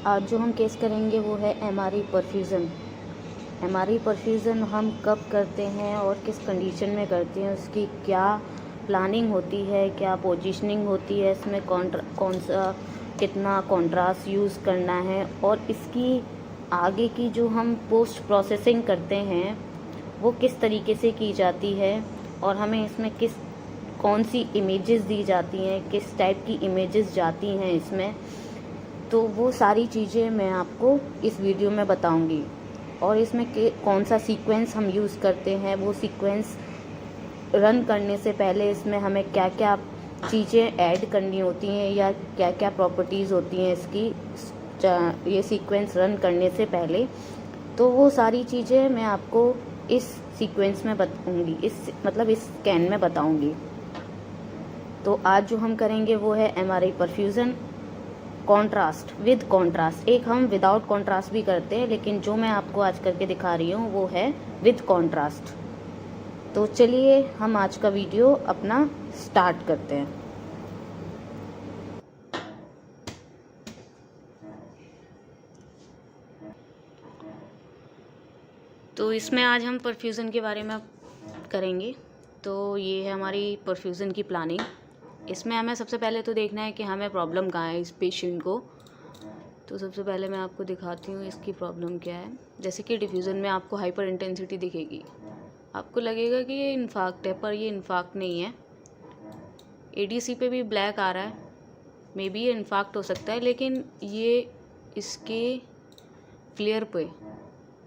आज जो हम केस करेंगे वो है एमआरई परफ्यूज़न। एमआरई परफ्यूज़न हम कब करते हैं और किस कंडीशन में करते हैं, उसकी क्या प्लानिंग होती है, क्या पोजीशनिंग होती है, इसमें कौन सा कितना कॉन्ट्रास्ट यूज़ करना है, और इसकी आगे की जो हम पोस्ट प्रोसेसिंग करते हैं वो किस तरीके से की जाती है, और हमें इसमें कौन सी इमेजेस दी जाती हैं, किस टाइप की इमेजेस जाती हैं इसमें, तो वो सारी चीज़ें मैं आपको इस वीडियो में बताऊंगी। और इसमें कौन सा सीक्वेंस हम यूज़ करते हैं, वो सीक्वेंस रन करने से पहले इसमें हमें क्या क्या चीज़ें ऐड करनी होती हैं या क्या क्या प्रॉपर्टीज़ होती हैं इसकी ये सीक्वेंस रन करने से पहले, तो वो सारी चीज़ें मैं आपको इस सीक्वेंस में बताऊंगी, इस स्कैन में बताऊंगी। तो आज जो हम करेंगे वो है MRI perfusion contrast with contrast. एक हम विदाउट कॉन्ट्रास्ट भी करते हैं, लेकिन जो मैं आपको आज करके दिखा रही हूँ वो है विद कॉन्ट्रास्ट। तो चलिए हम आज का वीडियो अपना स्टार्ट करते हैं। तो इसमें आज हम परफ्यूज़न के बारे में करेंगे। तो ये है हमारी परफ्यूज़न की प्लानिंग। इसमें हमें सबसे पहले तो देखना है कि हमें प्रॉब्लम कहाँ है इस पेशेंट को। तो सबसे पहले मैं आपको दिखाती हूँ इसकी प्रॉब्लम क्या है। जैसे कि डिफ्यूज़न में आपको हाइपर इंटेंसिटी दिखेगी, आपको लगेगा कि ये इन्फाक्ट है, पर ये इन्फाक्ट नहीं है। एडीसी पे भी ब्लैक आ रहा है, मे बी ये इन्फाक्ट हो सकता है, लेकिन ये इसके फ्लेयर पे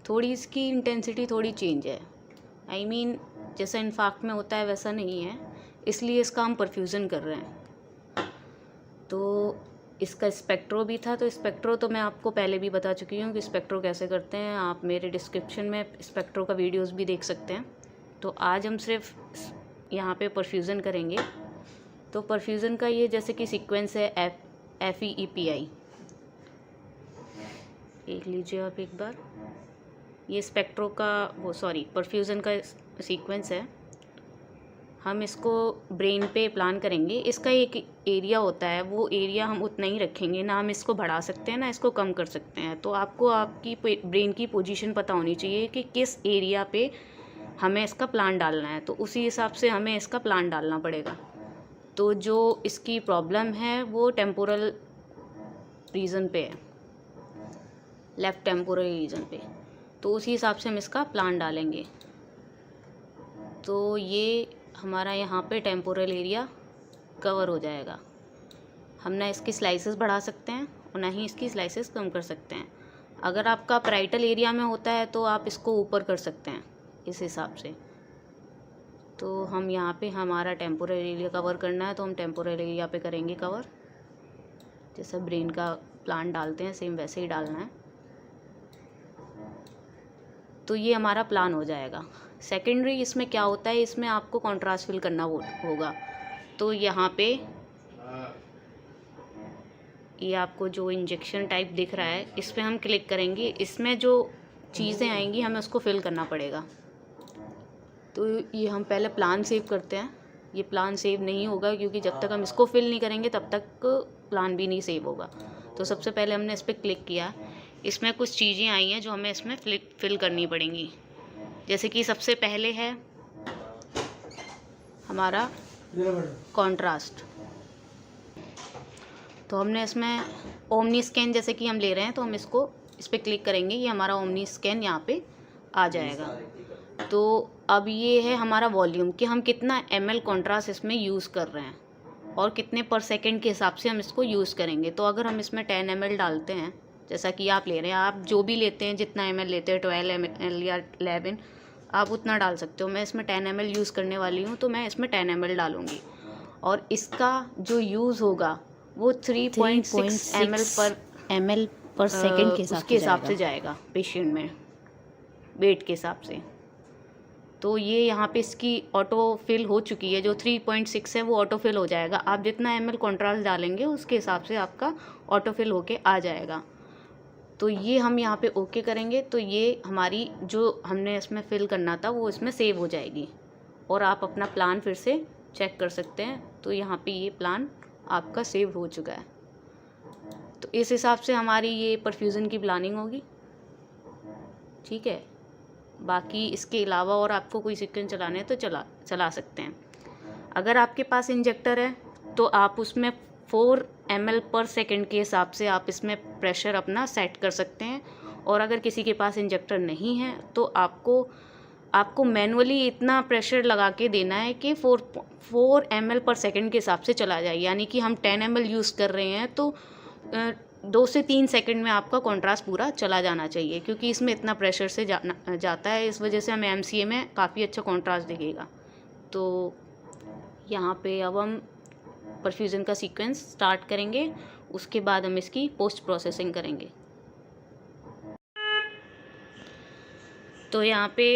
थोड़ी इसकी इंटेंसिटी थोड़ी चेंज है। आई मीन जैसा इन्फाक्ट में होता है वैसा नहीं है, इसलिए इसका हम परफ्यूज़न कर रहे हैं। तो इसका स्पेक्ट्रो भी था, तो स्पेक्ट्रो तो मैं आपको पहले भी बता चुकी हूँ कि स्पेक्ट्रो कैसे करते हैं। आप मेरे डिस्क्रिप्शन में स्पेक्ट्रो का वीडियोस भी देख सकते हैं। तो आज हम सिर्फ यहाँ पे परफ्यूज़न करेंगे। तो परफ्यूज़न का ये जैसे कि सीक्वेंस है FEEPI, देख लीजिए आप एक बार। ये स्पेक्ट्रो का परफ्यूज़न का सीक्वेंस है। हम इसको ब्रेन पे प्लान करेंगे। इसका एक एरिया होता है, वो एरिया हम उतना ही रखेंगे, ना हम इसको बढ़ा सकते हैं ना इसको कम कर सकते हैं। तो आपको आपकी ब्रेन की पोजीशन पता होनी चाहिए कि किस एरिया पे हमें इसका प्लान डालना है, तो उसी हिसाब से हमें इसका प्लान डालना पड़ेगा। तो जो इसकी प्रॉब्लम है वो टेम्पोरल रीजन पे है, लेफ़्ट टेम्पोरल रीजन पे, तो उसी हिसाब से हम इसका प्लान डालेंगे। तो ये हमारा यहाँ पे टेम्पोरल एरिया कवर हो जाएगा। हम ना इसकी स्लाइसेस बढ़ा सकते हैं और ना ही इसकी स्लाइसेस कम कर सकते हैं। अगर आपका पैराइटल एरिया में होता है तो आप इसको ऊपर कर सकते हैं इस हिसाब से। तो हम यहाँ पे हमारा टेम्पोरल एरिया कवर करना है, तो हम टेम्पोरल एरिया पे करेंगे कवर। जैसे ब्रेन का प्लान डालते हैं सेम वैसे ही डालना है। तो ये हमारा प्लान हो जाएगा। सेकेंडरी इसमें क्या होता है, इसमें आपको कॉन्ट्रास्ट फिल करना होगा। तो यहाँ पे ये आपको जो इंजेक्शन टाइप दिख रहा है इस पर हम क्लिक करेंगे। इसमें जो चीज़ें आएंगी हमें उसको फिल करना पड़ेगा। तो ये हम पहले प्लान सेव करते हैं। ये प्लान सेव नहीं होगा क्योंकि जब तक हम इसको फिल नहीं करेंगे तब तक प्लान भी नहीं सेव होगा। तो सबसे पहले हमने इस पर क्लिक किया। इसमें कुछ चीज़ें आई हैं जो हमें इसमें फिल करनी पड़ेंगी। जैसे कि सबसे पहले है हमारा कॉन्ट्रास्ट। तो हमने इसमें ओमनी स्कैन जैसे कि हम ले रहे हैं, तो हम इस पर क्लिक करेंगे, ये हमारा ओमनी स्कैन यहाँ पे आ जाएगा। तो अब ये है हमारा वॉल्यूम कि हम कितना ml कॉन्ट्रास्ट इसमें यूज़ कर रहे हैं और कितने पर सेकेंड के हिसाब से हम इसको यूज़ करेंगे। तो अगर हम इसमें 10 ml डालते हैं, जैसा कि आप ले रहे हैं, आप जो भी लेते हैं जितना ml लेते हैं 12 ml या 11, आप उतना डाल सकते हो। मैं इसमें 10 ml यूज़ करने वाली हूँ, तो मैं इसमें 10 ml डालूँगी। और इसका जो यूज़ होगा वो 3.6 ml पर सेकेंड के हिसाब से जाएगा पेशेंट में, वेट के हिसाब से। तो ये यहाँ पे इसकी ऑटो फिल हो चुकी है, जो 3.6 है वो ऑटो फिल हो जाएगा। आप जितना ml कॉन्ट्रास्ट डालेंगे उसके हिसाब से आपका ऑटो फिल होके आ जाएगा। तो ये हम यहाँ पे ओके करेंगे, तो ये हमारी जो हमने इसमें फिल करना था वो इसमें सेव हो जाएगी। और आप अपना प्लान फिर से चेक कर सकते हैं। तो यहाँ पे ये प्लान आपका सेव हो चुका है। तो इस हिसाब से हमारी ये परफ्यूज़न की प्लानिंग होगी। ठीक है, बाकी इसके अलावा और आपको कोई सीक्वेंस चलाने हैं तो चला सकते हैं। अगर आपके पास इंजेक्टर है तो आप उसमें 4 ml पर सेकेंड के हिसाब से आप इसमें प्रेशर अपना सेट कर सकते हैं। और अगर किसी के पास इंजेक्टर नहीं है तो आपको मैनुअली इतना प्रेशर लगा के देना है कि 4 ml पर सेकेंड के हिसाब से चला जाए। यानी कि हम 10 ml यूज़ कर रहे हैं तो 2 से 3 सेकंड में आपका कॉन्ट्रास्ट पूरा चला जाना चाहिए, क्योंकि इसमें इतना प्रेशर से जाता है। इस वजह से हमें MCA में काफ़ी अच्छा कॉन्ट्रास्ट दिखेगा। तो यहाँ पे अब हम परफ्यूज़न का सीक्वेंस स्टार्ट करेंगे, उसके बाद हम इसकी पोस्ट प्रोसेसिंग करेंगे। तो यहाँ पे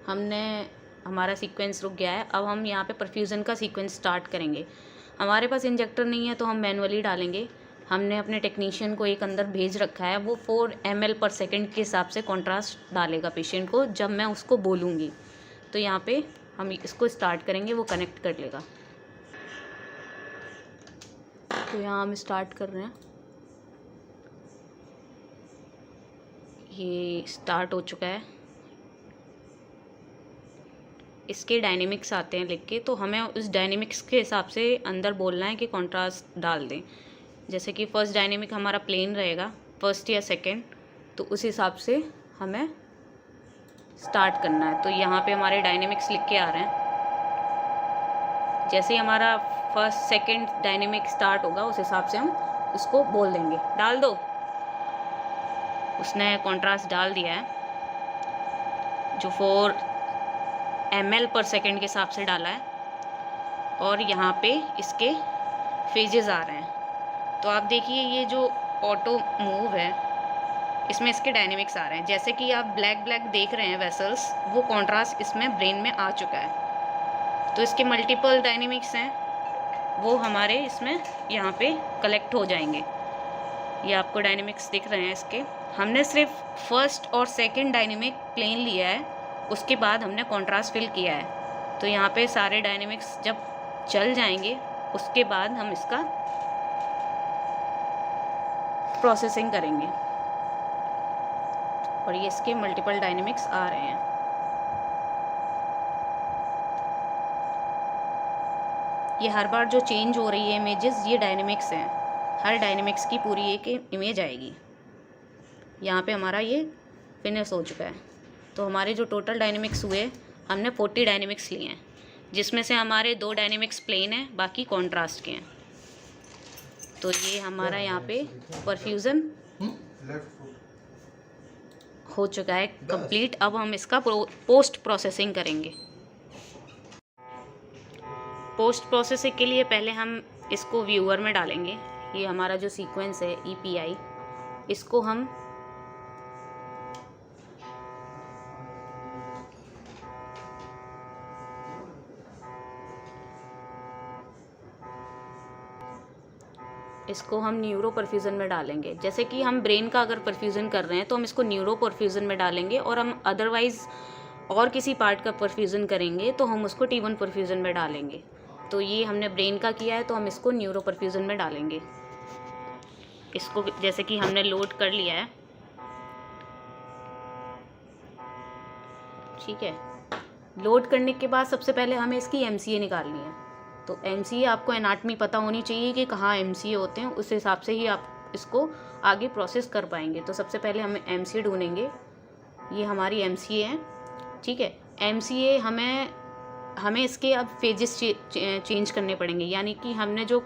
हमारा सीक्वेंस रुक गया है। अब हम यहाँ पे परफ्यूज़न का सीक्वेंस स्टार्ट करेंगे। हमारे पास इंजेक्टर नहीं है तो हम मैनुअली डालेंगे। हमने अपने टेक्नीशियन को एक अंदर भेज रखा है, वो 4 ml पर सेकेंड के हिसाब से कॉन्ट्रास्ट डालेगा पेशेंट को जब मैं उसको बोलूँगी। तो यहाँ पे हम इसको स्टार्ट करेंगे, वो कनेक्ट कर लेगा। तो यहाँ हम स्टार्ट कर रहे हैं। ये स्टार्ट हो चुका है। इसके डायनेमिक्स आते हैं लिख के, तो हमें उस डायनेमिक्स के हिसाब से अंदर बोलना है कि कॉन्ट्रास्ट डाल दें। जैसे कि फर्स्ट डायनेमिक हमारा प्लेन रहेगा, फर्स्ट या सेकंड, तो उस हिसाब से हमें स्टार्ट करना है। तो यहाँ पे हमारे डायनेमिक्स लिख के आ रहे हैं। जैसे ही हमारा फर्स्ट सेकंड डायनेमिक स्टार्ट होगा उस हिसाब से हम उसको बोल देंगे, डाल दो। उसने कॉन्ट्रास्ट डाल दिया है, जो 4 ml पर सेकंड के हिसाब से डाला है। और यहाँ पे इसके फेजेस आ रहे हैं। तो आप देखिए ये जो ऑटो मूव है इसमें इसके डायनेमिक्स आ रहे हैं। जैसे कि आप ब्लैक देख रहे हैं वेसल्स, वो कॉन्ट्रास्ट इसमें ब्रेन में आ चुका है। तो इसके मल्टीपल डायनेमिक्स हैं, वो हमारे इसमें यहाँ पे कलेक्ट हो जाएंगे। ये आपको डायनेमिक्स दिख रहे हैं इसके। हमने सिर्फ फर्स्ट और सेकंड डायनेमिक प्लेन लिया है, उसके बाद हमने कॉन्ट्रास्ट फिल किया है। तो यहाँ पे सारे डायनेमिक्स जब चल जाएंगे उसके बाद हम इसका प्रोसेसिंग करेंगे। और ये इसके मल्टीपल डायनेमिक्स आ रहे हैं। ये हर बार जो चेंज हो रही है इमेजेस, ये डायनेमिक्स हैं। हर डायनेमिक्स की पूरी एक इमेज आएगी। यहाँ पे हमारा ये फिनिश हो चुका है। तो हमारे जो टोटल डायनेमिक्स हुए, हमने 40 डायनेमिक्स लिए हैं, जिसमें से हमारे 2 डायनेमिक्स प्लेन हैं, बाकी कॉन्ट्रास्ट के हैं। तो ये हमारा यहाँ पे परफ्यूज़न हो चुका है कंप्लीट। अब हम इसका पोस्ट प्रोसेसिंग करेंगे। पोस्ट प्रोसेसिंग के लिए पहले हम इसको व्यूअर में डालेंगे। ये हमारा जो सीक्वेंस है EPI, इसको हम न्यूरो परफ्यूज़न में डालेंगे। जैसे कि हम ब्रेन का अगर परफ्यूज़न कर रहे हैं तो हम इसको न्यूरो परफ्यूज़न में डालेंगे, और हम अदरवाइज़ और किसी पार्ट का परफ्यूज़न करेंगे तो हम उसको T1 परफ्यूज़न में डालेंगे। तो ये हमने ब्रेन का किया है तो हम इसको न्यूरो परफ्यूज़न में डालेंगे। इसको जैसे कि हमने लोड कर लिया है, ठीक है। लोड करने के बाद सबसे पहले हमें इसकी MCA निकालनी है। तो MCA आपको एनाटमी पता होनी चाहिए कि कहाँ MCA होते हैं, उस हिसाब से ही आप इसको आगे प्रोसेस कर पाएंगे। तो सबसे पहले हम MCA ढूंढेंगे। ये हमारी MCA है, ठीक है। MCA हमें इसके अब फेजेस चेंज करने पड़ेंगे। यानी कि हमने जो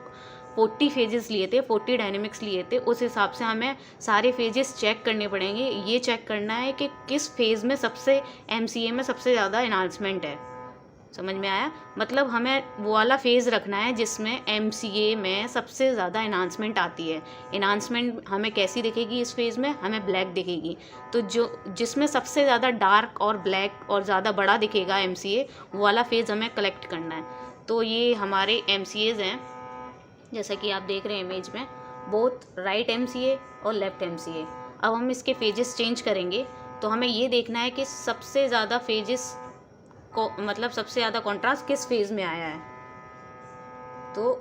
40 फेजेस लिए थे, 40 डायनेमिक्स लिए थे, उस हिसाब से हमें सारे फेजेस चेक करने पड़ेंगे। ये चेक करना है कि किस फेज़ में MCA में सबसे ज़्यादा एनहांसमेंट है। समझ में आया? मतलब हमें वो वाला फेज़ रखना है जिसमें MCA में सबसे ज़्यादा एनहांसमेंट आती है। एनहांसमेंट हमें कैसी दिखेगी इस फेज़ में? हमें ब्लैक दिखेगी। तो जिसमें सबसे ज़्यादा डार्क और ब्लैक और ज़्यादा बड़ा दिखेगा MCA, वो वाला फेज़ हमें कलेक्ट करना है। तो ये हमारे MCAs हैं, जैसा कि आप देख रहे हैं इमेज में, बोथ राइट MCA और लेफ़्ट MCA। अब हम इसके फेजेस चेंज करेंगे। तो हमें ये देखना है कि सबसे ज़्यादा फेजेस को, मतलब सबसे ज़्यादा कॉन्ट्रास्ट किस फेज़ में आया है। तो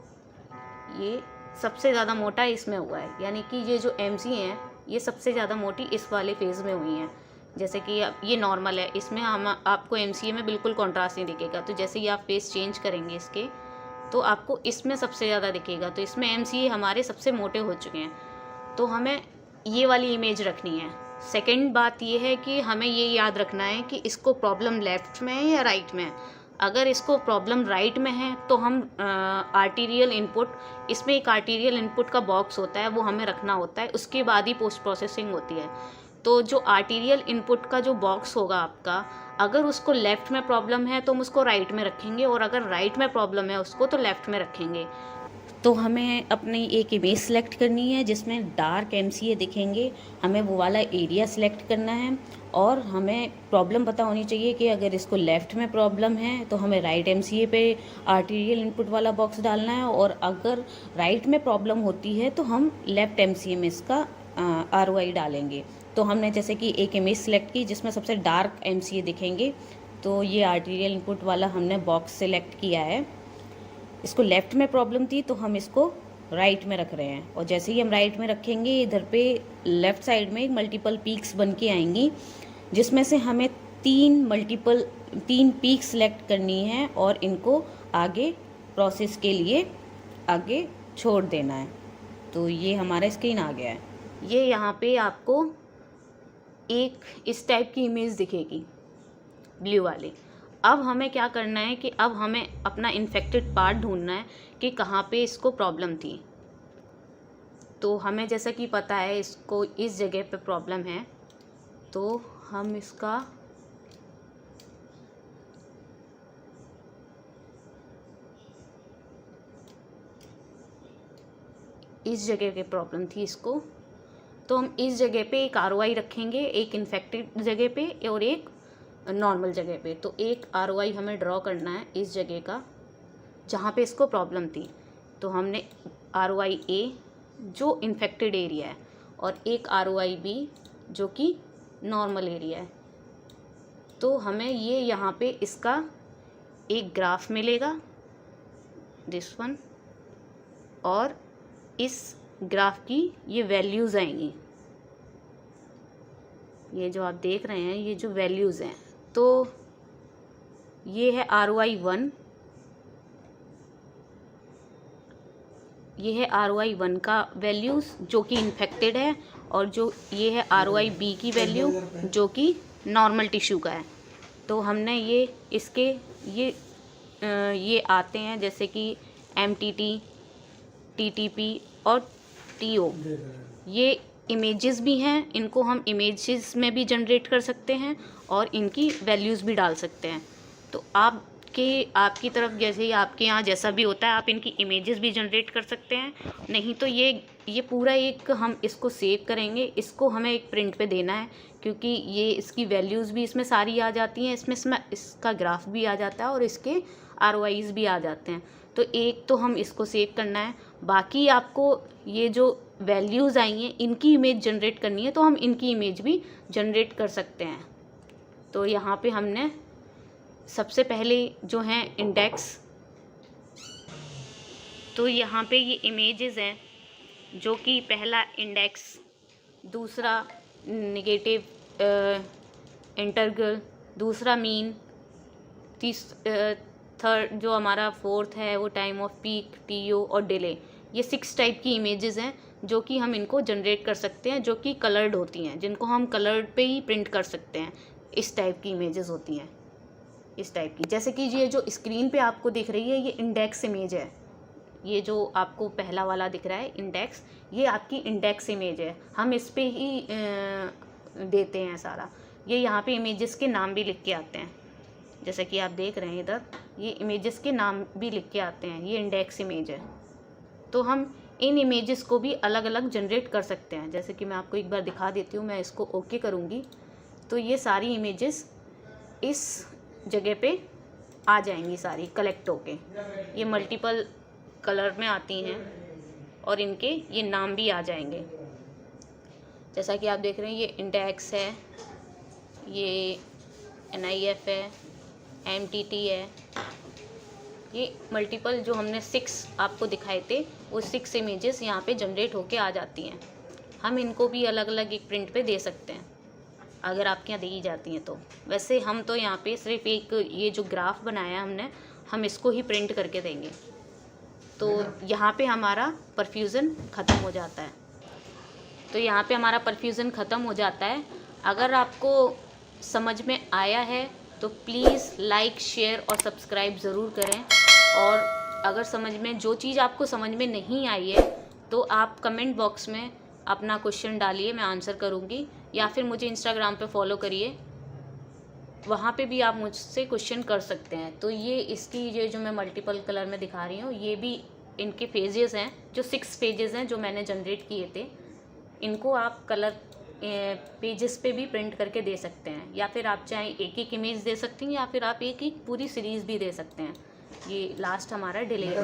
ये सबसे ज़्यादा मोटा इसमें हुआ है, यानी कि ये जो MC हैं ये सबसे ज़्यादा मोटी इस वाले फेज़ में हुई हैं। जैसे कि अब ये नॉर्मल है, इसमें हम आपको MCA में बिल्कुल कॉन्ट्रास्ट नहीं दिखेगा। तो जैसे ही आप फेस चेंज करेंगे इसके, तो आपको इसमें सबसे ज़्यादा दिखेगा। तो इसमें MCA हमारे सबसे मोटे हो चुके हैं, तो हमें ये वाली इमेज रखनी है। सेकंड बात ये है कि हमें ये याद रखना है कि इसको प्रॉब्लम लेफ़्ट में है या राइट में है। अगर इसको प्रॉब्लम राइट में है तो हम आर्टीरियल इनपुट, इसमें एक आर्टीरियल इनपुट का बॉक्स होता है, वो हमें रखना होता है, उसके बाद ही पोस्ट प्रोसेसिंग होती है। तो जो आर्टीरियल इनपुट का जो बॉक्स होगा आपका, अगर उसको लेफ़्ट में प्रॉब्लम है तो हम उसको राइट में रखेंगे, और अगर राइट में प्रॉब्लम है उसको तो लेफ़्ट में रखेंगे। तो हमें अपनी एक इमेज सेलेक्ट करनी है जिसमें डार्क MCA दिखेंगे, हमें वो वाला एरिया सेलेक्ट करना है, और हमें प्रॉब्लम पता होनी चाहिए कि अगर इसको लेफ़्ट में प्रॉब्लम है तो हमें राइट MCA पे आर्टीरियल इनपुट वाला बॉक्स डालना है, और अगर राइट में प्रॉब्लम होती है तो हम लेफ़्ट MCA में इसका ROI डालेंगे। तो हमने जैसे कि एक इमेज सेलेक्ट की जिसमें सबसे डार्क MCA दिखेंगे, तो ये आर्टीरियल इनपुट वाला हमने बॉक्स सेलेक्ट किया है। इसको लेफ़्ट में प्रॉब्लम थी तो हम इसको राइट में रख रहे हैं, और जैसे ही हम राइट में रखेंगे इधर पे लेफ़्ट साइड में मल्टीपल पीक्स बन के आएंगी, जिसमें से हमें तीन पीक सेलेक्ट करनी है और इनको आगे प्रोसेस के लिए आगे छोड़ देना है। तो ये हमारा स्क्रीन आ गया है। ये यहाँ पे आपको एक इस टाइप की इमेज दिखेगी, ब्लू वाली। अब हमें क्या करना है कि अब हमें अपना इन्फेक्टेड पार्ट ढूंढना है कि कहाँ पे इसको प्रॉब्लम थी। तो हमें जैसा कि पता है इसको इस जगह पे प्रॉब्लम है, तो हम इसका इस जगह पे प्रॉब्लम थी इसको, तो हम इस जगह पे एक ROI रखेंगे, एक इन्फेक्टेड जगह पे और एक नॉर्मल जगह पे। तो एक ROI हमें ड्रॉ करना है इस जगह का जहाँ पे इसको प्रॉब्लम थी। तो हमने ROI A जो इन्फेक्टेड एरिया है, और एक ROI B जो कि नॉर्मल एरिया है। तो हमें ये यहाँ पे इसका एक ग्राफ मिलेगा, दिस वन, और इस ग्राफ की ये वैल्यूज़ आएंगी। ये जो आप देख रहे हैं ये जो वैल्यूज़ हैं, तो ये है ROI 1, ये है ROI 1 का वैल्यूज़ जो कि इन्फेक्टेड है, और जो ये है ROI B की वैल्यू जो कि नॉर्मल टिश्यू का है। तो हमने ये इसके ये आते हैं जैसे कि MTT, TTP और TO, ये इमेजेस भी हैं, इनको हम इमेजेस में भी जनरेट कर सकते हैं और इनकी वैल्यूज़ भी डाल सकते हैं। तो आपकी तरफ जैसे ही आपके यहाँ जैसा भी होता है आप इनकी इमेजेस भी जनरेट कर सकते हैं। नहीं तो ये पूरा एक हम इसको सेव करेंगे, इसको हमें एक प्रिंट पे देना है, क्योंकि ये इसकी वैल्यूज़ भी इसमें सारी आ जाती हैं, इसमें इसका ग्राफ भी आ जाता है और इसके ROIs भी आ जाते हैं। तो एक तो हम इसको सेव करना है, बाकी आपको ये जो वैल्यूज़ आई हैं इनकी इमेज जनरेट करनी है तो हम इनकी इमेज भी जनरेट कर सकते हैं। तो यहाँ पे हमने सबसे पहले जो हैं इंडेक्स, तो यहाँ पे ये इमेजेस हैं जो कि पहला इंडेक्स, दूसरा नेगेटिव इंटरवल, दूसरा मीन, थर्ड जो हमारा फोर्थ है वो टाइम ऑफ पीक, TO और डिले। ये 6 टाइप की इमेजेस हैं जो कि हम इनको जनरेट कर सकते हैं, जो कि कलर्ड होती हैं, जिनको हम कलर्ड पे ही प्रिंट कर सकते हैं। इस टाइप की इमेजेस होती हैं, इस टाइप की। जैसे कि ये जो स्क्रीन पे आपको दिख रही है ये इंडेक्स इमेज है, ये जो आपको पहला वाला दिख रहा है इंडेक्स, ये आपकी इंडेक्स इमेज है। हम इस पे ही देते हैं सारा। ये यहाँ पे इमेजेस के नाम भी लिख के आते हैं, जैसे कि आप देख रहे हैं इधर ये इमेजेस के नाम भी लिख के आते हैं, ये इंडेक्स इमेज है। तो हम इन इमेजेस को भी अलग अलग जनरेट कर सकते हैं। जैसे कि मैं आपको एक बार दिखा देती हूँ, मैं इसको ओके करूँगी तो ये सारी इमेजेस इस जगह पे आ जाएंगी सारी कलेक्ट होके। ये मल्टीपल कलर में आती हैं और इनके ये नाम भी आ जाएंगे। जैसा कि आप देख रहे हैं ये इंडेक्स है, ये NIF है, MTT है, ये मल्टीपल जो हमने 6 आपको दिखाए थे वो 6 इमेजेस यहाँ पे जनरेट होके आ जाती हैं। हम इनको भी अलग अलग एक प्रिंट पे दे सकते हैं अगर आपके यहाँ दी जाती हैं तो। वैसे हम तो यहाँ पे सिर्फ एक ये जो ग्राफ बनाया हमने, हम इसको ही प्रिंट करके देंगे। तो यहाँ पे हमारा परफ्यूज़न ख़त्म हो जाता है। तो यहाँ पे हमारा परफ्यूज़न ख़त्म हो जाता है। अगर आपको समझ में आया है तो प्लीज़ लाइक, शेयर और सब्सक्राइब ज़रूर करें। और अगर समझ में जो चीज़ आपको समझ में नहीं आई है तो आप कमेंट बॉक्स में अपना क्वेश्चन डालिए, मैं आंसर करूँगी। या फिर मुझे इंस्टाग्राम पे फॉलो करिए, वहाँ पे भी आप मुझसे क्वेश्चन कर सकते हैं। तो ये जो मैं मल्टीपल कलर में दिखा रही हूँ, ये भी इनके पेजेस हैं, जो 6 पेजेस हैं जो मैंने जनरेट किए थे। इनको आप कलर पेजेस पे भी प्रिंट करके दे सकते हैं, या फिर आप चाहे एक एक इमेज दे सकते हैं, या फिर आप एक एक पूरी सीरीज़ भी दे सकते हैं। ये लास्ट हमारा डिले है।